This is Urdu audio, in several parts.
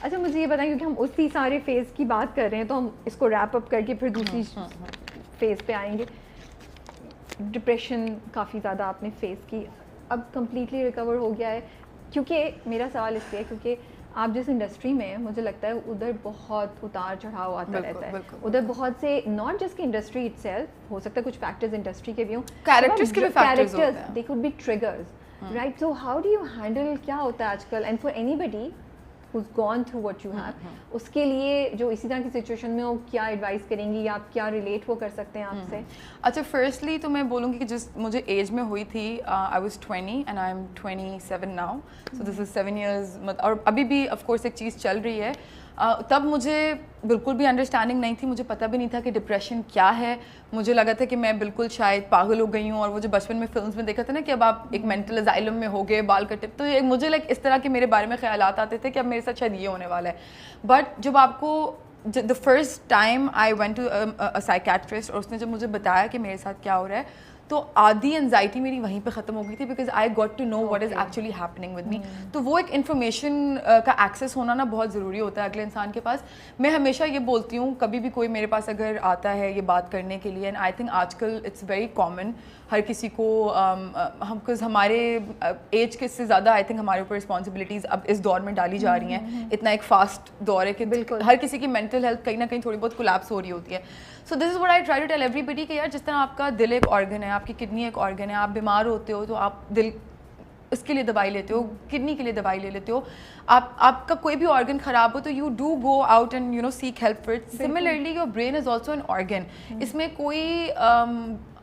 اچھا مجھے یہ بتائیں, کیونکہ ہم اسی سارے فیز کی بات کر رہے ہیں تو ہم اس کو ریپ اپ کر کے پھر دوسری فیز پہ آئیں گے. ڈپریشن کافی زیادہ آپ نے فیس کی, اب کمپلیٹلی ریکور ہو گیا ہے؟ کیونکہ میرا سوال اس لیے کیونکہ آپ جس انڈسٹری میں ہیں مجھے لگتا ہے ادھر بہت اتار چڑھاؤ آتا رہتا ہے. ادھر بہت سے ناٹ جسٹ کی انڈسٹری اٹ سیلف, ہو سکتا ہے کچھ فیکٹرز انڈسٹری کے بھی ہوں, کیریکٹرز کے بھی فیکٹرز ہوتے ہیں, they could be triggers, right. So how do you handle, کیا ہوتا ہے آج کل, and for anybody who's gone through what you have, اس کے لیے جو اسی طرح کی سچویشن میں ہو کیا ایڈوائز کریں گی, یا آپ کیا ریلیٹ وہ کر سکتے ہیں آپ سے؟ اچھا فرسٹلی تو میں بولوں گی کہ جس مجھے ایج میں ہوئی تھی, I was 20 and I am 27 now, so this is 7 years, اور ابھی بھی آف کورس ایک چیز چل رہی ہے. تب مجھے بالکل بھی انڈرسٹینڈنگ نہیں تھی, مجھے پتہ بھی نہیں تھا کہ ڈپریشن کیا ہے. مجھے لگا تھا کہ میں بالکل شاید پاگل ہو گئی ہوں, اور وہ جو بچپن میں فلمس میں دیکھا تھا نا کہ اب آپ ایک مینٹل ازائلم میں ہو گئے, بال کٹے, تو مجھے لائک اس طرح کے میرے بارے میں خیالات آتے تھے کہ اب میرے ساتھ شاید یہ ہونے والا ہے. بٹ جب آپ کو the first time I went to a psychiatrist, اور اس نے جب مجھے بتایا کہ میرے ساتھ کیا ہو رہا ہے, تو آدھی انزائٹی میری وہیں پہ ختم ہو گئی تھی, because I got to know what is actually happening with me. تو وہ ایک انفارمیشن کا ایکسیس ہونا نا بہت ضروری ہوتا ہے اگلے انسان کے پاس. میں ہمیشہ یہ بولتی ہوں, کبھی بھی کوئی میرے پاس اگر آتا ہے یہ بات کرنے کے لیے, اینڈ آئی تھنک آج کل اٹس ویری کامن, ہر کسی کو ہم ہمارے ایج کے سے زیادہ آئی تھنک ہمارے اوپر رسپانسبلٹیز اب اس دور میں ڈالی جا رہی ہیں. اتنا ایک فاسٹ دور ہے کہ بالکل ہر کسی کی مینٹل ہیلتھ کہیں نہ کہیں تھوڑی بہت کولیپس ہو رہی ہوتی ہے. So this is what I try to tell everybody کہ یار جس طرح آپ کا دل ایک آرگن ہے, آپ کی کڈنی ایک آرگن ہے, آپ بیمار ہوتے ہو تو آپ دل اس کے لیے دوائی لیتے ہو, کڈنی کے لیے دوائی لے لیتے ہو, آپ کا کوئی بھی آرگن خراب ہو تو you do go out and you know seek help for it. Similarly your brain is also an organ, اس میں کوئی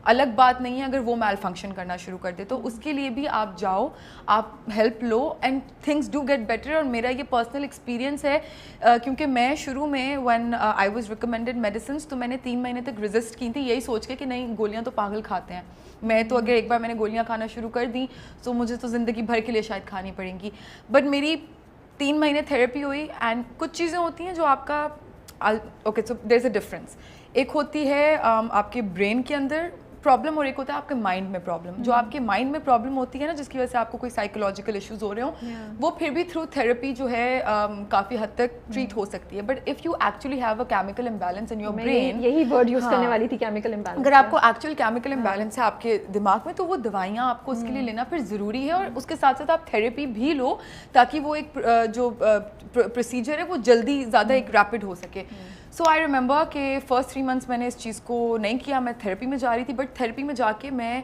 الگ بات نہیں ہے. اگر وہ میل فنکشن کرنا شروع کر دے تو اس کے لیے بھی آپ جاؤ, آپ ہیلپ لو, and things do get better. اور میرا یہ پرسنل ایکسپیرینس ہے, کیونکہ میں شروع میں when I was recommended medicines تو میں نے 3 مہینے تک ریزسٹ کی تھی, یہی سوچ کے کہ نہیں گولیاں تو پاگل کھاتے ہیں, میں تو اگر ایک بار میں نے گولیاں کھانا شروع کر دیں تو مجھے تو زندگی بھر کے لیے شاید کھانی پڑیں گی. بٹ میری 3 مہینے تھیراپی ہوئی, اینڈ کچھ چیزیں ہوتی ہیں جو آپ کا okay, so there is a difference. ایک ہوتی ہے آپ کے برین کے اندر پرابلم, اور ایک ہوتا ہے آپ کے مائنڈ میں پرابلم. جو آپ کے مائنڈ میں پرابلم ہوتی ہے نا, جس کی وجہ سے آپ کو کوئی سائیکولوجیکل ایشوز ہو رہے ہوں, وہ پھر بھی تھرو تھیراپی جو ہے کافی حد تک ٹریٹ ہو سکتی ہے. But if you actually have a chemical imbalance in your brain, یہی ورڈ یوز کرنے والی تھی, کیمیکل امبیلنس. اگر آپ کو ایکچوئل کیمیکل امبیلنس ہے آپ کے دماغ میں, تو وہ دوائیاں آپ کو اس کے لیے لینا پھر ضروری ہے, اور اس کے ساتھ ساتھ آپ تھیراپی بھی لو تاکہ وہ ایک جو پروسیجر ہے وہ جلدی زیادہ ایک ریپڈ ہو سکے. سو آئی ریممبر کہ فرسٹ 3 months میں نے اس چیز کو نہیں کیا, میں تھیراپی میں جا رہی تھی, بٹ تھیراپی میں جا کے میں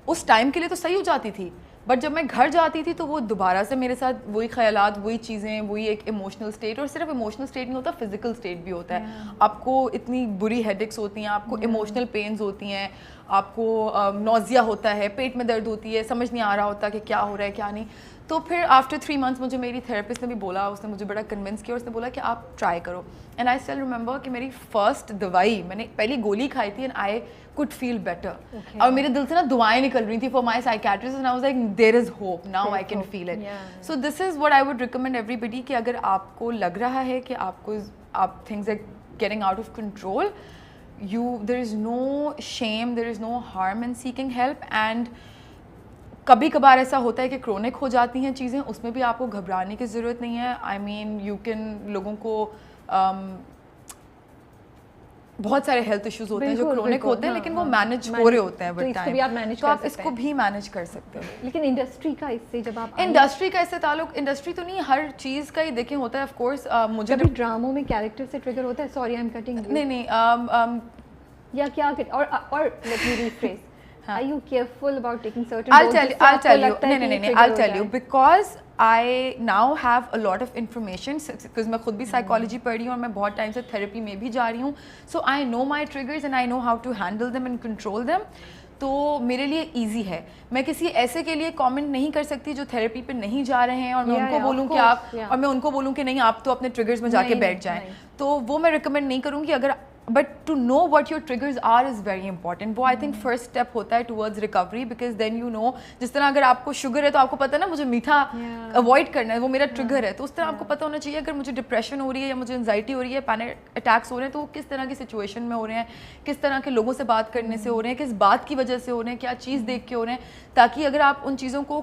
اس ٹائم کے لیے تو صحیح ہو جاتی تھی, بٹ جب میں گھر جاتی تھی تو وہ دوبارہ سے میرے ساتھ وہی خیالات, وہی چیزیں, وہی ایک ایموشنل اسٹیٹ. اور صرف ایموشنل اسٹیٹ نہیں ہوتا, فزیکل اسٹیٹ بھی ہوتا ہے. آپ کو اتنی بری ہیڈ ایکس ہوتی ہیں, آپ کو ایموشنل پینز ہوتی ہیں, آپ کو نوزیا ہوتا ہے, پیٹ میں درد ہوتی ہے, سمجھ نہیں آ رہا ہوتا کہ کیا ہو رہا ہے کیا نہیں. تو پھر آفٹر 3 months مجھے میری تھیراپسٹ نے بھی بولا, اس نے مجھے بڑا کنونس کیا, اور اس نے بولا کہ آپ ٹرائی کرو. اینڈ آئی اسٹل ریممبر کہ میری فرسٹ دوائی, میں نے پہلی گولی کھائی تھی, and I could feel better. اور میرے دل سے نا دعائیں نکل رہی تھی for my psychiatrist, and I was like there is hope, now I can feel it. So this is what I would recommend everybody, کہ اگر آپ کو لگ رہا ہے کہ آپ things are getting out of control, there is no shame, there is no harm in seeking help. And کبھی کبھار ایسا ہوتا ہے کہ کرونک ہو جاتی ہیں چیزیں, اس میں بھی آپ کو گھبرانے کی ضرورت نہیں ہے. آئی مین یو کین, لوگوں کو بہت سارے ہیلتھ ایشوز ہوتے ہیں جو کرونک ہوتے ہیں, لیکن وہ مینیج ہو رہے ہوتے ہیں ود ٹائم, تو آپ اس کو بھی مینیج کر سکتے ہیں. لیکن انڈسٹری کا اس سے, جب آپ انڈسٹری کا اس سے تعلق, انڈسٹری تو نہیں, ہر چیز کا ہی دیکھیں ہوتا ہے. آف کورس مجھے کبھی ڈراموں میں کیریکٹر سے ٹریگر ہوتا ہے, سوری آئی ایم کٹنگ, نہیں, یا کیا, اور let me rephrase, are you careful about taking certain I'll tell you. No, I'll tell you, because I now have a lot of information, because میں خود بھی سائیکالوجی پڑھ رہی ہوں, اور میں بہت ٹائم سے تھیراپی میں بھی جا رہی ہوں. So I know my triggers and I know how to handle them and control them. تو میرے لیے ایزی ہے. میں کسی ایسے کے لیے کامنٹ نہیں کر سکتی جو تھیراپی پہ نہیں جا رہے ہیں, اور میں ان کو بولوں کہ آپ, اور میں ان کو بولوں کہ نہیں آپ تو اپنے ٹریگرز میں جا کے بیٹھ جائیں, تو وہ میں ریکمینڈ نہیں کروں گی. اگر but to know what your triggers are is very important. وہ آئی تھنک فرسٹ اسٹیپ ہوتا ہے towards recovery, because then you know, جس طرح اگر آپ کو شوگر ہے تو آپ کو پتہ ہے نا مجھے میٹھا اوائڈ کرنا ہے, وہ میرا ٹریگر ہے, تو اس طرح آپ کو پتہ ہونا چاہیے اگر مجھے ڈپریشن ہو رہی ہے, یا مجھے انزائٹی ہو رہی ہے, پینک اٹیکس ہو رہے ہیں, تو وہ کس طرح کی سچویشن میں ہو رہے ہیں, کس طرح کے لوگوں سے بات کرنے سے ہو رہے ہیں, کس بات کی وجہ سے ہو رہے ہیں, کیا چیز دیکھ کے ہو رہے ہیں, تاکہ اگر آپ ان چیزوں کو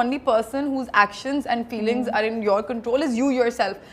only person whose actions and feelings are in your control is you yourself.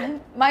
And my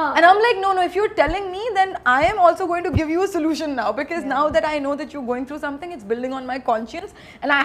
And I'm like no if you're telling me then I am also going to give you a solution now, because now that I know that you're going through something, it's building on my conscience and I